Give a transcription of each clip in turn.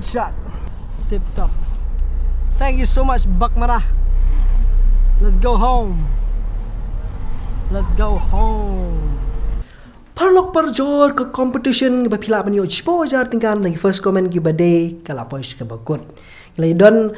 Good shot. Tip top. Thank you so much, Bakmara. Let's go home. Let's go home. Parlok parjor ke competition ke pila banyo chipo jar tingkan lagi first comment ki bade kala pois ke bakut. Lai don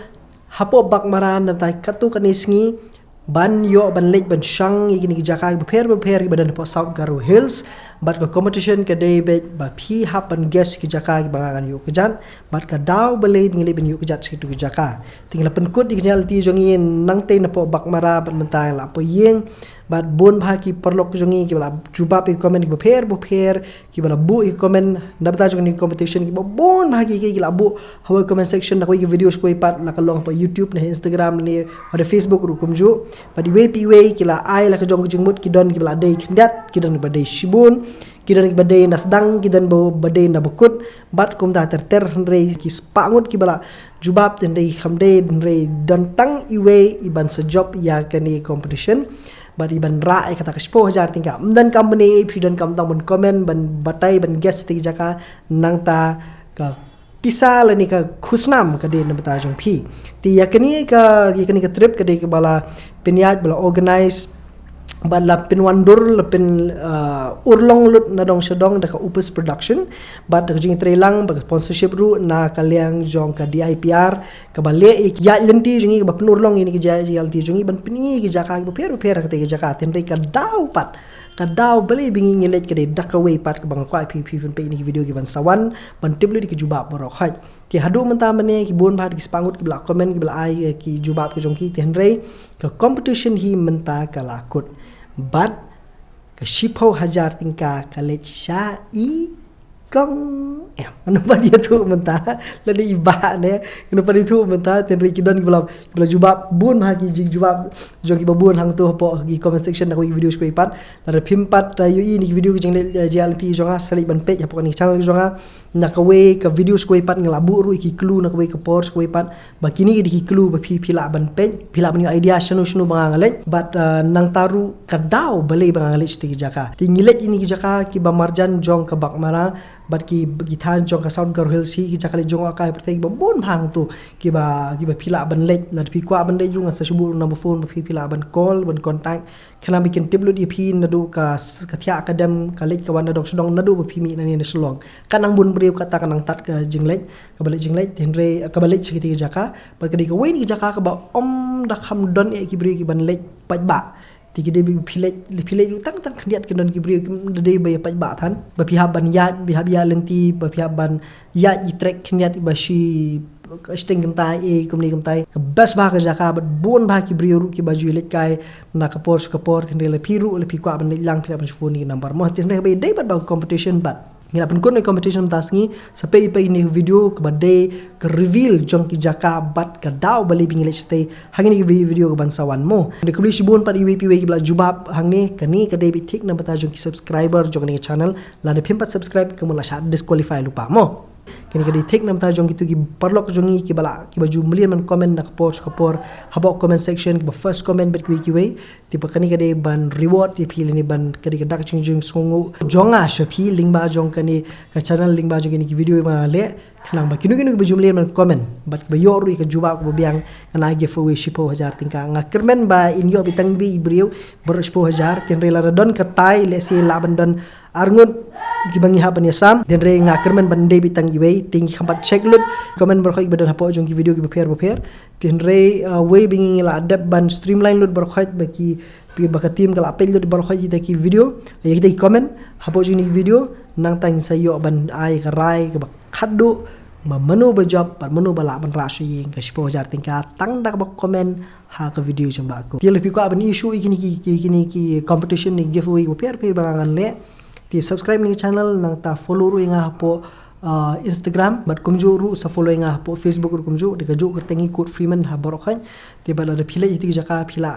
hapo Bakmara nam tai katu kanisngi ban yo ban lek ban shang igini jaka beper ki badan po South Garo Hills bat ke competition ke day bet ba phi hap ban guest ki jaka ki bangan yo kejan bat ka daw bele ngile ban yo kejat situ ki jaka tinggal penkut di kenal ti jongi nang te na po Bakmara ban mentai la po yeng bat bon bha ki perlok jongi ki bala jubab ki comment ki beper ki bala bu ki comment nabta jongi competition ki bon bha ki la bu hawa comment section na ko ki videos ko ipat la kalong pa YouTube na Instagram ni pada Facebook ru kumju pada we ki la ai la ka jong jingmut ki don ki bala dei kindat ki don badai shibun kidan ki badai nasdang kidan bo badai na bukut bat kum da ter rei ki spangut ki bala jubab ten rei khamde rei dantang iwe iban sejob ya kani competition bat iban ra kata ka 10,000 tingka dan company if dan kam tang ban comment ban batai ban guest ti jaka nang ta ka pisa lani ka khusnam ka de na bata jong phi ti yakani ka trip ka de ka bala penyat bala organize bala pinwandur lapin urlong lut na dong sedong da ka upus production bat da jing trelang ba sponsorship ru na kaliang jong ka DIPR ka bale ya lenti jingi ba penurlong ini ki jalti jingi ban pini ki jaka ki per ka te ki jaka ten ka daw pat ka daw bale bingi ngelet ka de dakaway pat ka bang kwa pp pe ini video ki ban sawan ban tiblu di ki jubab baro khat ki hadu menta mane ki bon bhat ki spangut ki bla comment ki bla ai ki jubab ki jong ki ten rei ka competition hi menta ka lakut bat ke 10,000 tingka kalet syai kong kenapa dia tu mentah lagi ibak ne kenapa dia tu mentah tenri kidon bela jubab bun ha ki jubab jong ki babun hang tu po ki comment section aku video ko ipat lar pimpat yu ni video ki jeng JLT jonga salik ban page apa ni channel jonga nak we ke video ko ipat ngelabu ru ki clue nak we ke post ko ipat bakini di clue ba pila ban page pila ban idea shanu bang ngalek but nang taru kadau bale bang ngalek sti jaka tingilet ini ki jaka ki ba marjan jong ke Bakmara bat ki gitan jong ka South Garo Hills ki jakale jong akai pertai ba bon hang tu ki ba pila ban lek la pi kwa ban dei jung sa subu number phone ba pila ban call ban contact kana bikin tiblu di pin nadu ka thia akadem ka lek ka wan dong sedong nadu ba mi na ni selong kanang bun breu kata kanang tat ka jinglek ka balik jinglek tenre ka balik sikiti jaka ba ka di ka wen ki jaka ka ba om da kham don e ki breu ki ban lek paj ba tiga day pilek tang kendiat kendon kibri day bay paj ba than ba pihak ban yat pihak ya lenti ba pihak ban yat i trek kendiat ba shi steng kentai e komni kentai ke bas ba ka jaka ba bon ba kibri ru ki baju lek kai na kapor tinde le piru le pikwa ban lang pila ban phone ni number mo tinde bay day ba competition bat ngila pun kon competition tasngi sampai pa ini video ke badai ke reveal jong ki jaka bat ke daw bali bingile stay hang ni video ke bansawan mo de kubli shibon pat iwp we ki bla jubab hang ni kani ke debit tik na bata jong ki subscriber jong ni channel la de pimpat subscribe ke mula shat disqualify lupa mo kini kadi take nam ta jong gitu ki perlok jongi ki bala ki baju mulian man comment nak post kapor habok comment section ki first comment bet ki we tipe kani kadi ban reward di pilih ni ban kadi kadak jing songu jonga shapi link ba jong kani ka channel link ba jong ni ki video ma le kanang ba kinu ki baju mulian man comment bat ba yoru ka juba ko biang kana giveaway 10,000 tingka ngakirmen ba inyo bitang bi ibriu ber 10,000 tin rela don katai le si laban don arngut gibangi haban yasam den re ngakermen bande bitang iwe tinggi kampat check lut komen berkhoi badan hapo jong ki video ki beper den re we bingi la adap ban streamline lut berkhoi baki baka tim kala apel lut berkhoi kita ki video ya kita ki komen hapo jong ni video nang tang sayo ban ai karai ke khaddu ma manu ba job par manu bala ban rashi ka 10,000 tingkat tang dak ba komen ha ka video jong ba ko dia lebih ko ban issue ikini ki competition ni giveaway beper bangan le ti subscribe ni channel nang ta follow ru inga po Instagram bat kumju ru sa follow inga po Facebook ru kumju de gaju kertengi code freeman ha borokhan ti bala de pila iti jaka pila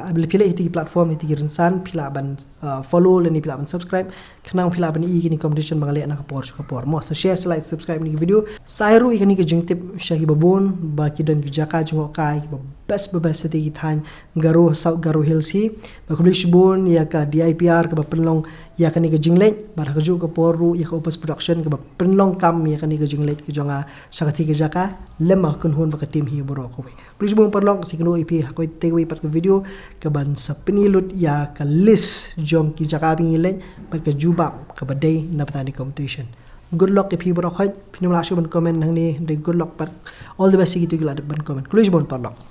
iti platform iti rinsan pila ban follow le ni pila ban subscribe khnang pila ban i ni competition bangale na kapor mo sa share like subscribe ni video sairu ikani ke jingtip shahi babon ba ki don jaka jungo kai best seti than Garuh South Garuh Hills hi ba kublish bon ya ka DIPR ka ba penlong ya ka ni ka jinglet ba ka ju ka poru ya ka opus production ka ba penlong kam ya ka ni ka jinglet ka jonga sakati ka jaka lemah kun hun ba ka team hi boro ko kublish bon penlong si kanu ip ha ko take pat ka video ka ban sa penilut ya ka list jong ki jaka bingile ba ka jubab ka ba day na patani competition. Good luck if you bro khoi pinula shu ban comment nang ni good luck but all the best gitu gila ban comment kulish bon parlok